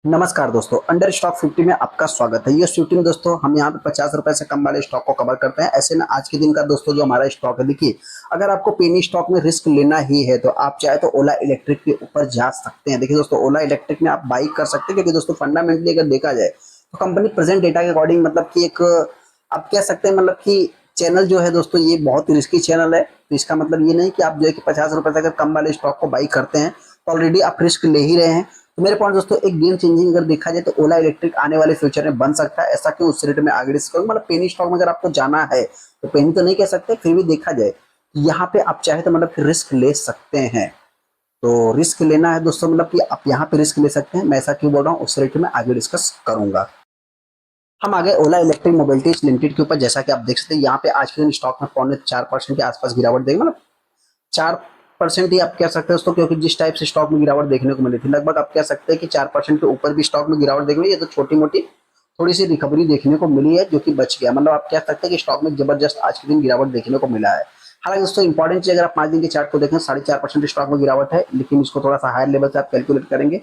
नमस्कार दोस्तों, under stock 50 में आपका स्वागत है। ये 50 में दोस्तों हम यहाँ पे 50 रुपए से कम वाले स्टॉक को कवर करते हैं। ऐसे में आज के दिन का दोस्तों जो हमारा स्टॉक है, देखिए अगर आपको पेनी स्टॉक में रिस्क लेना ही है तो आप चाहे तो ओला इलेक्ट्रिक के ऊपर जा सकते हैं। देखिए दोस्तों, ओला इलेक्ट्रिक में आप बाई कर सकते हैं क्योंकि दोस्तों फंडामेंटली अगर देखा जाए तो कंपनी प्रेजेंट डेटा के अकॉर्डिंग मतलब कि एक आप कह सकते हैं मतलब कि चैनल जो है दोस्तों ये बहुत ही रिस्की चैनल है। तो इसका मतलब ये नहीं कि आप जो है कि 50 रुपए से अगर कम वाले स्टॉक को बाई करते हैं तो ऑलरेडी आप रिस्क ले ही रहे हैं। तो मेरे पॉइंट दोस्तों एक गेम चेंजिंग अगर देखा जाए तो ओला इलेक्ट्रिक आने वाले फ्यूचर में बन सकता है। ऐसा क्यों, उस रेट में आगे डिस्कस मतलब पेनी स्टॉक में अगर आपको जाना है तो पेनी तो नहीं कह सकते, फिर भी देखा जाए यहाँ पे आप चाहे तो मतलब रिस्क ले सकते हैं। तो रिस्क लेना है दोस्तों मतलब कि आप यहाँ पे रिस्क ले सकते हैं। मैं ऐसा क्यों बोल रहा हूँ उस रेट में आगे डिस्कस करूंगा। हम आगे ओला इलेक्ट्रिक मोबिलिटीज लिमिटेड के ऊपर, जैसा कि आप देख सकते हैं यहाँ पे आज के दिन स्टॉक में 4.25% के आसपास गिरावट देगी। मतलब 4% ही आप कह सकते हैं दोस्तों, क्योंकि जिस टाइप से स्टॉक में गिरावट देखने को मिली थी लगभग आप कह सकते हैं कि 4% के ऊपर भी स्टॉक में गिरावट देखने, ये तो छोटी मोटी थोड़ी सी रिकवरी देखने को मिली है जो कि बच गया। मतलब आप कह सकते हैं कि स्टॉक में जबरदस्त आज के दिन गिरावट देखने को मिला है। हालांकि दोस्तों इंपॉर्टेंट चीज, अगर आप 5 दिन के चार्ट को देखें 4.5% स्टॉक में गिरावट है, लेकिन इसको थोड़ा सा हायर लेवल से आप कैलकुलेट करेंगे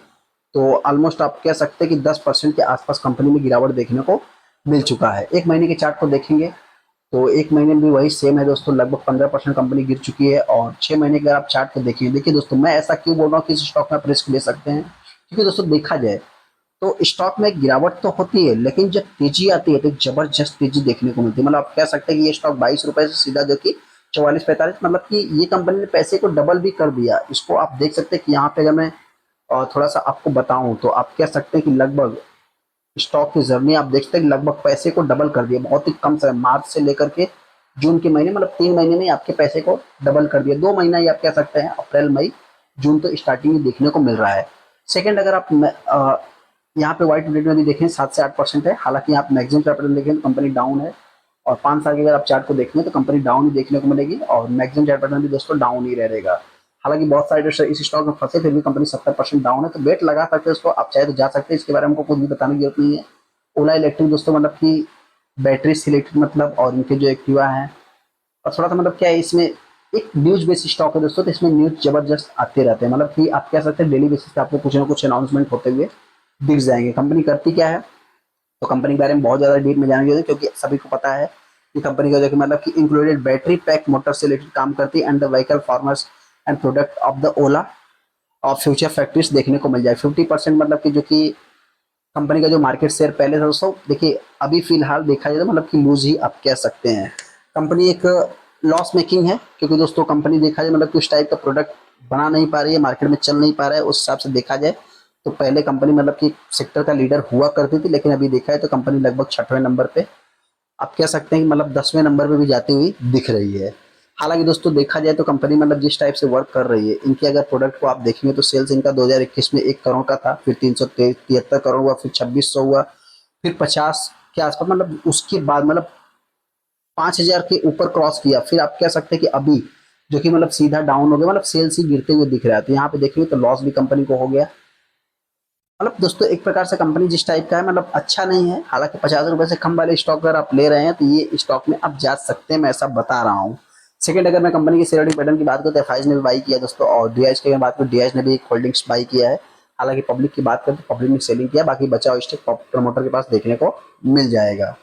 तो ऑलमोस्ट आप कह सकते हैं कि 10% के आसपास कंपनी में गिरावट देखने को मिल चुका है। एक महीने के चार्ट को देखेंगे तो एक महीने में भी वही सेम है दोस्तों, लगभग 15% कंपनी गिर चुकी है। और 6 महीने के अगर आप चार्ट को देखिए, देखिए दोस्तों मैं ऐसा क्यों बोल रहा हूँ कि इस स्टॉक में आप रिस्क ले सकते हैं, क्योंकि दोस्तों देखा जाए तो स्टॉक में गिरावट तो होती है लेकिन जब तेजी आती है तो जबरदस्त तेजी देखने को मिलती है। मतलब आप कह सकते हैं कि ये स्टॉक 22 रुपए से सीधा जो कि 44-45, मतलब कि ये कंपनी ने पैसे को डबल भी कर दिया। इसको आप देख सकते हैं कि यहाँ पे अगर मैं थोड़ा सा आपको बताऊं तो आप कह सकते हैं कि लगभग स्टॉक की जर्नी आप देखते हैं लगभग पैसे को डबल कर दिया बहुत ही कम समय, मार्च से लेकर के जून के महीने, मतलब 3 महीने में आपके पैसे को डबल कर दिया। 2 महीना ही आप कह सकते हैं, अप्रैल मई जून तो स्टार्टिंग में देखने को मिल रहा है। सेकंड, अगर आप यहाँ पे व्हाइट रेट में भी देखें 7 से 8% है। हालांकि आप मैक्सिमम कैपिटल देखें तो कंपनी डाउन है, और 5 साल के अगर आप चार्ट को देखेंगे तो कंपनी डाउन ही देखने को मिलेगी, और मैक्सिमम कैपिटल भी दोस्तों डाउन ही रहेगा। हालांकि बहुत सारे जो इस स्टॉक में फंसे फिर भी कंपनी 70% डाउन है, तो वेट लगा सकते हैं उसको, आप चाहे तो जा सकते हैं। इसके बारे में हमको कुछ भी बताने की जरूरत नहीं है। ओला इलेक्ट्रिक दोस्तों मतलब कि बैटरी से इलेक्ट्रिक मतलब, और इनके जो एक्टिवा है, और थोड़ा सा मतलब क्या है इसमें एक न्यूज बेसिस स्टॉक है दोस्तों, तो इसमें न्यूज जबरदस्त आते रहते हैं। मतलब कि आप कह सकते हैं डेली बेसिस पे आपको कुछ ना कुछ अनाउंसमेंट होते हुए दिख जाएंगे। कंपनी करती क्या है तो कंपनी के बारे में बहुत ज्यादा डीप में जाने की जरूरत है, क्योंकि सभी को पता है कि कंपनी का जो कि मतलब कि इंक्लूडेड बैटरी पैक मोटर से रिलेटेड काम करती है and the vehicle farmers and product of the Ola और फ्यूचर फैक्ट्रीज देखने को मिल जाए। 50% मतलब कि जो कि कंपनी का जो मार्केट शेयर पहले था दोस्तों, देखिए अभी फिलहाल देखा जाए तो मतलब कि लूज ही आप कह सकते हैं। कंपनी एक लॉस मेकिंग है, क्योंकि दोस्तों कंपनी देखा जाए मतलब कि उस टाइप का प्रोडक्ट बना नहीं पा रही है, मार्केट में चल नहीं पा रहा है। उस हिसाब से देखा जाए तो पहले कंपनी मतलब कि सेक्टर का लीडर हुआ करती थी, लेकिन अभी देखा है तो कंपनी लगभग 6वें नंबर पे, आप कह सकते हैं कि मतलब 10वें नंबर पे भी जाती हुई दिख रही है। हालांकि दोस्तों देखा जाए तो कंपनी मतलब जिस टाइप से वर्क कर रही है, इनके अगर प्रोडक्ट को आप देखेंगे तो सेल्स इनका 2021 में 1 करोड़ का था, फिर 373 करोड़ हुआ, फिर 2600 हुआ, फिर 50 के आसपास, मतलब उसके बाद मतलब 5,000 के ऊपर क्रॉस किया। फिर आप कह सकते हैं कि अभी जो कि मतलब सीधा डाउन हो गया, मतलब सेल्स ही गिरते हुए दिख रहा है। तो यहाँ पे देखेंगे तो लॉस भी कंपनी को हो गया। मतलब दोस्तों एक प्रकार से कंपनी जिस टाइप का है मतलब अच्छा नहीं है। हालांकि 50 रुपए से कम वाले स्टॉक अगर आप ले रहे हैं तो ये स्टॉक में आप जा सकते हैं, मैं ऐसा बता रहा हूँ। सेकंड, अगर मैं कंपनी की शेयर होल्डिंग पैटर्न की बात करूँ तो एफआईज ने भी बाई किया दोस्तों, और डीआईएच की बात करूँ डीआईएच ने भी एक होल्डिंग्स बाई किया है। हालांकि पब्लिक की बात करें तो पब्लिक ने सेलिंग किया, बाकी बचा हुआ स्टेक प्रमोटर के पास देखने को मिल जाएगा।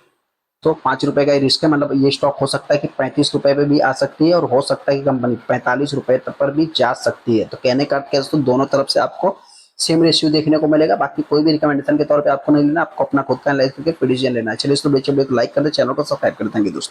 तो 5 रुपए का ही रिस्क है, मतलब ये स्टॉक हो सकता है कि 35 रुपए पे भी आ सकती है, और हो सकता है कि कंपनी 45 रुपए तक पर भी जा सकती है। तो कहने का अर्थ क्या है दोस्तों, दोनों तरफ से आपको सेम रेशियो देखने को मिलेगा। बाकी कोई भी रिकमेंडेशन के तौर पे आपको नहीं लेना, आपको अपना खुद का एनालाइज करके डिसीजन लेना है। चलिए, इसको बेचे को लाइक कर दे, चैनल को सब्सक्राइब कर देंगे दोस्तों।